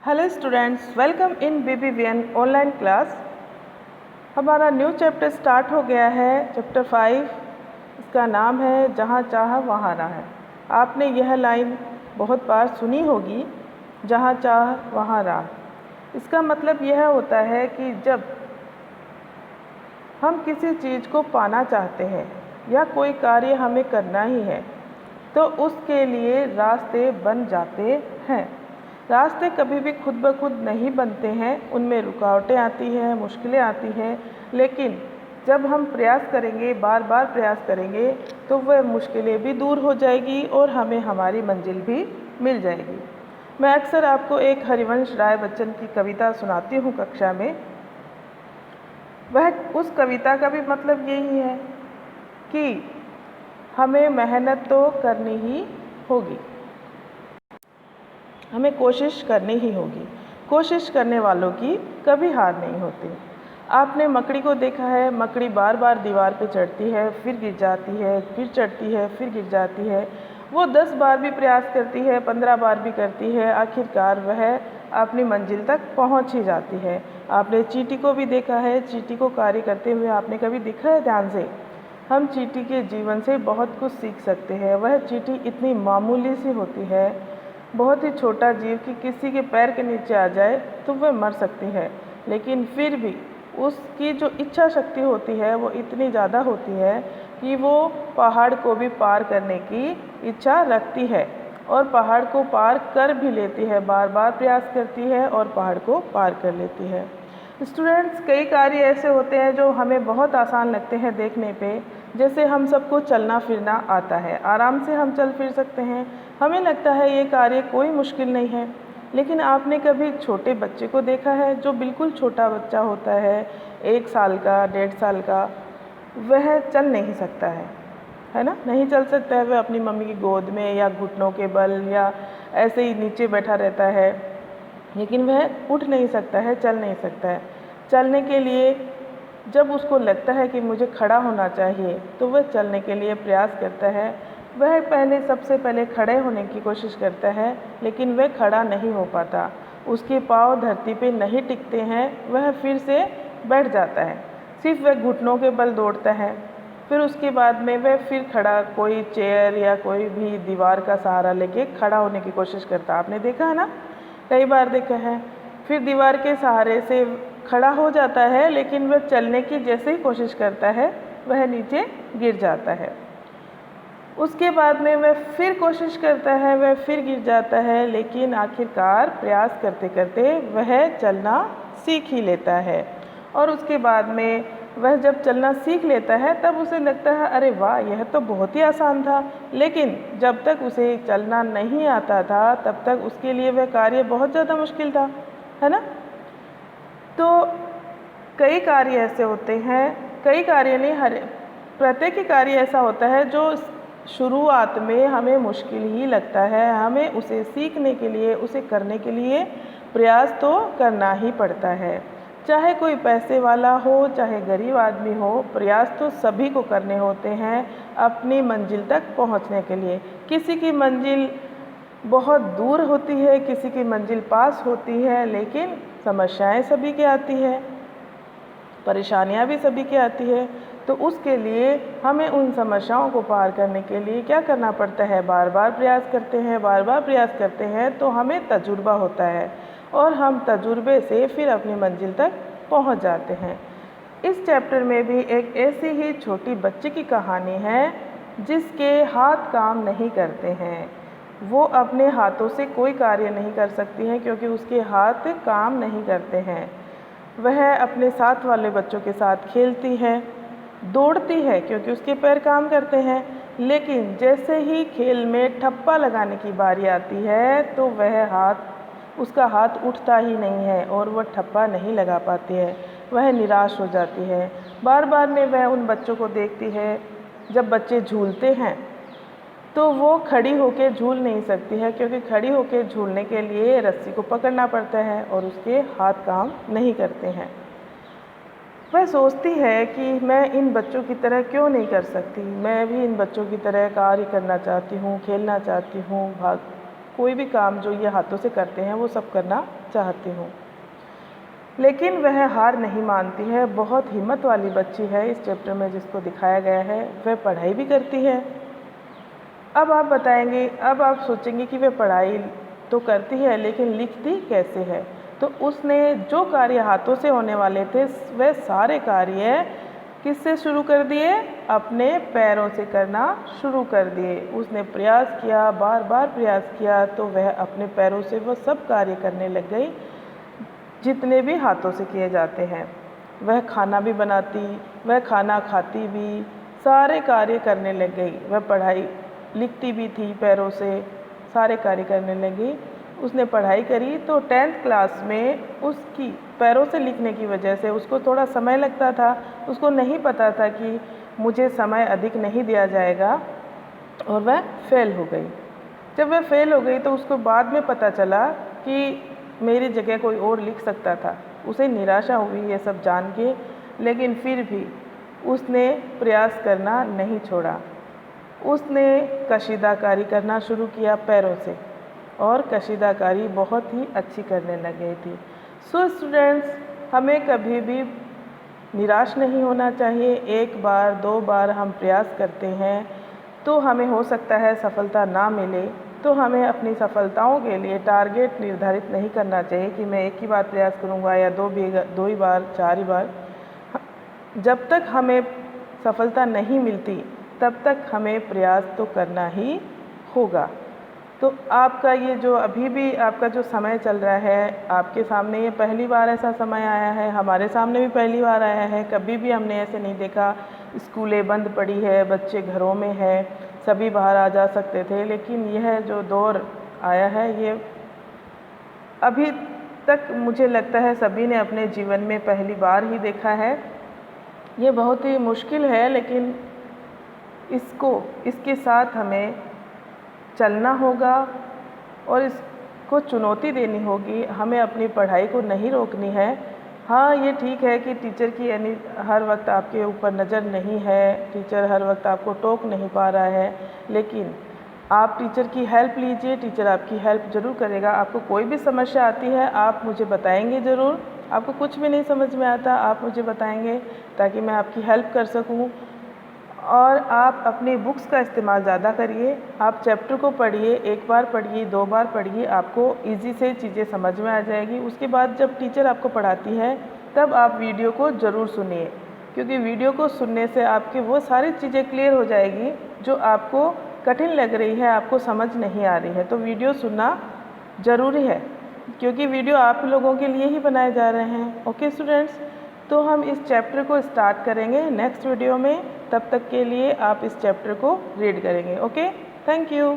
Hello students, welcome in BBVN online class. हमारा new chapter start हो गया है, चैप्टर 5। इसका नाम है जहाँ चाह वहाँ राह। आपने यह लाइन बहुत बार सुनी होगी, जहाँ चाह वहाँ राह। इसका मतलब यह होता है कि जब हम किसी चीज़ को पाना चाहते हैं या कोई कार्य हमें करना ही है तो उसके लिए रास्ते बन जाते हैं। रास्ते कभी भी खुद ब खुद नहीं बनते हैं, उनमें रुकावटें आती हैं, मुश्किलें आती हैं, लेकिन जब हम प्रयास करेंगे, बार बार प्रयास करेंगे तो वह मुश्किलें भी दूर हो जाएगी और हमें हमारी मंजिल भी मिल जाएगी। मैं अक्सर आपको एक हरिवंश राय बच्चन की कविता सुनाती हूँ कक्षा में। वह उस कविता का भी मतलब यही है कि हमें मेहनत तो करनी ही होगी, हमें कोशिश करनी ही होगी। कोशिश करने वालों की कभी हार नहीं होती। आपने मकड़ी को देखा है, मकड़ी बार बार दीवार पे चढ़ती है, फिर गिर जाती है, फिर चढ़ती है, फिर गिर जाती है। वो 10 बार भी प्रयास करती है, 15 बार भी करती है, आखिरकार वह अपनी मंजिल तक पहुंच ही जाती है। आपने चींटी को भी देखा है, चींटी को कार्य करते हुए आपने कभी देखा है ध्यान से? हम चींटी के जीवन से बहुत कुछ सीख सकते हैं। वह चींटी इतनी मामूली सी होती है, बहुत ही छोटा जीव कि किसी के पैर के नीचे आ जाए तो वह मर सकती है, लेकिन फिर भी उसकी जो इच्छा शक्ति होती है वो इतनी ज़्यादा होती है कि वो पहाड़ को भी पार करने की इच्छा रखती है और पहाड़ को पार कर भी लेती है। बार बार प्रयास करती है और पहाड़ को पार कर लेती है। स्टूडेंट्स, कई कार्य ऐसे होते हैं जो हमें बहुत आसान लगते हैं देखने पे। जैसे हम सबको चलना फिरना आता है, आराम से हम चल फिर सकते हैं, हमें लगता है ये कार्य कोई मुश्किल नहीं है। लेकिन आपने कभी छोटे बच्चे को देखा है, जो बिल्कुल छोटा बच्चा होता है, 1 साल का, 1.5 साल का, वह चल नहीं सकता है ना? नहीं चल सकता है। वह अपनी मम्मी की गोद में या घुटनों के बल या ऐसे ही नीचे बैठा रहता है, लेकिन वह उठ नहीं सकता है, चल नहीं सकता है। चलने के लिए जब उसको लगता है कि मुझे खड़ा होना चाहिए तो वह चलने के लिए प्रयास करता है। वह सबसे पहले खड़े होने की कोशिश करता है, लेकिन वह खड़ा नहीं हो पाता, उसके पाँव धरती पे नहीं टिकते हैं, वह फिर से बैठ जाता है। सिर्फ वह घुटनों के बल दौड़ता है। फिर उसके बाद में वह फिर खड़ा, कोई चेयर या कोई भी दीवार का सहारा लेके खड़ा होने की कोशिश करता है। आपने देखा है ना, कई बार देखा है। फिर दीवार के सहारे से खड़ा हो जाता है, लेकिन वह चलने की जैसे ही कोशिश करता है वह नीचे गिर जाता है। उसके बाद में वह फिर कोशिश करता है, वह फिर गिर जाता है, लेकिन आखिरकार प्रयास करते करते वह चलना सीख ही लेता है। और उसके बाद में वह जब चलना सीख लेता है तब उसे लगता है, अरे वाह, यह तो बहुत ही आसान था। लेकिन जब तक उसे चलना नहीं आता था तब तक उसके लिए वह कार्य बहुत ज़्यादा मुश्किल था, है ना? तो कई कार्य ऐसे होते हैं, कई कार्य नहीं, प्रत्येक ही कार्य ऐसा होता है जो शुरुआत में हमें मुश्किल ही लगता है। हमें उसे सीखने के लिए, उसे करने के लिए प्रयास तो करना ही पड़ता है। चाहे कोई पैसे वाला हो, चाहे गरीब आदमी हो, प्रयास तो सभी को करने होते हैं अपनी मंजिल तक पहुंचने के लिए। किसी की मंजिल बहुत दूर होती है, किसी की मंजिल पास होती है, लेकिन समस्याएं सभी की आती है, परेशानियां भी सभी की आती है। तो उसके लिए हमें उन समस्याओं को पार करने के लिए क्या करना पड़ता है? बार बार प्रयास करते हैं, बार बार प्रयास करते हैं तो हमें तजुर्बा होता है और हम तजुर्बे से फिर अपनी मंजिल तक पहुंच जाते हैं। इस चैप्टर में भी एक ऐसी ही छोटी बच्ची की कहानी है जिसके हाथ काम नहीं करते हैं। वो अपने हाथों से कोई कार्य नहीं कर सकती हैं क्योंकि उसके हाथ काम नहीं करते हैं। वह अपने साथ वाले बच्चों के साथ खेलती है, दौड़ती है क्योंकि उसके पैर काम करते हैं, लेकिन जैसे ही खेल में ठप्पा लगाने की बारी आती है तो उसका हाथ उठता ही नहीं है और वह ठप्पा नहीं लगा पाती है। वह निराश हो जाती है। बार बार में वह उन बच्चों को देखती है, जब बच्चे झूलते हैं तो वो खड़ी होकर झूल नहीं सकती है क्योंकि खड़ी होकर झूलने के लिए रस्सी को पकड़ना पड़ता है और उसके हाथ काम नहीं करते हैं। वह सोचती है कि मैं इन बच्चों की तरह क्यों नहीं कर सकती, मैं भी इन बच्चों की तरह कार्य करना चाहती हूँ, खेलना चाहती हूँ, कोई भी काम जो ये हाथों से करते हैं वो सब करना चाहती हूँ। लेकिन वह हार नहीं मानती है। बहुत हिम्मत वाली बच्ची है इस चैप्टर में जिसको दिखाया गया है। वह पढ़ाई भी करती है। अब आप बताएंगे, अब आप सोचेंगे कि वह पढ़ाई तो करती है लेकिन लिखती कैसे है। तो उसने जो कार्य हाथों से होने वाले थे वह सारे कार्य किससे शुरू कर दिए? अपने पैरों से करना शुरू कर दिए। उसने प्रयास किया, बार बार प्रयास किया, तो वह अपने पैरों से वह सब कार्य करने लग गई जितने भी हाथों से किए जाते हैं। वह खाना भी बनाती, वह खाना खाती भी, सारे कार्य करने लग गई। वह पढ़ाई लिखती भी थी पैरों से, सारे कार्य करने लगी। उसने पढ़ाई करी तो 10th क्लास में उसकी पैरों से लिखने की वजह से उसको थोड़ा समय लगता था। उसको नहीं पता था कि मुझे समय अधिक नहीं दिया जाएगा और वह फेल हो गई। जब वह फेल हो गई तो उसको बाद में पता चला कि मेरी जगह कोई और लिख सकता था। उसे निराशा हुई ये सब जान के, लेकिन फिर भी उसने प्रयास करना नहीं छोड़ा। उसने कशीदाकारी करना शुरू किया पैरों से और कशीदाकारी बहुत ही अच्छी करने लग गई थी। सो स्टूडेंट्स, हमें कभी भी निराश नहीं होना चाहिए। एक बार 2 बार हम प्रयास करते हैं तो हमें हो सकता है सफलता ना मिले, तो हमें अपनी सफलताओं के लिए टारगेट निर्धारित नहीं करना चाहिए कि मैं एक ही बार प्रयास करूंगा या 2 ही बार, 4 ही बार। जब तक हमें सफलता नहीं मिलती तब तक हमें प्रयास तो करना ही होगा। तो आपका ये जो अभी भी आपका जो समय चल रहा है, आपके सामने ये पहली बार ऐसा समय आया है, हमारे सामने भी पहली बार आया है। कभी भी हमने ऐसे नहीं देखा। स्कूलें बंद पड़ी है, बच्चे घरों में है, सभी बाहर आ जा सकते थे, लेकिन यह जो दौर आया है ये अभी तक मुझे लगता है सभी ने अपने जीवन में पहली बार ही देखा है। ये बहुत ही मुश्किल है, लेकिन इसके साथ हमें चलना होगा और इसको चुनौती देनी होगी। हमें अपनी पढ़ाई को नहीं रोकनी है। हाँ, ये ठीक है कि टीचर की हर वक्त आपके ऊपर नज़र नहीं है, टीचर हर वक्त आपको टोक नहीं पा रहा है, लेकिन आप टीचर की हेल्प लीजिए। टीचर आपकी हेल्प ज़रूर करेगा। आपको कोई भी समस्या आती है आप मुझे बताएंगे ज़रूर। आपको कुछ भी नहीं समझ में आता आप मुझे बताएंगे ताकि मैं आपकी हेल्प कर सकूं। और आप अपनी बुक्स का इस्तेमाल ज़्यादा करिए। आप चैप्टर को पढ़िए, 1 बार पढ़िए, 2 बार पढ़िए, आपको ईजी से चीज़ें समझ में आ जाएगी। उसके बाद जब टीचर आपको पढ़ाती है तब आप वीडियो को ज़रूर सुनिए, क्योंकि वीडियो को सुनने से आपकी वो सारी चीज़ें क्लियर हो जाएगी जो आपको कठिन लग रही है, आपको समझ नहीं आ रही है। तो वीडियो सुनना ज़रूरी है, क्योंकि वीडियो आप लोगों के लिए ही बनाए जा रहे हैं। ओके स्टूडेंट्स, तो हम इस चैप्टर को स्टार्ट करेंगे नेक्स्ट वीडियो में। तब तक के लिए आप इस चैप्टर को रीड करेंगे। Okay, thank you.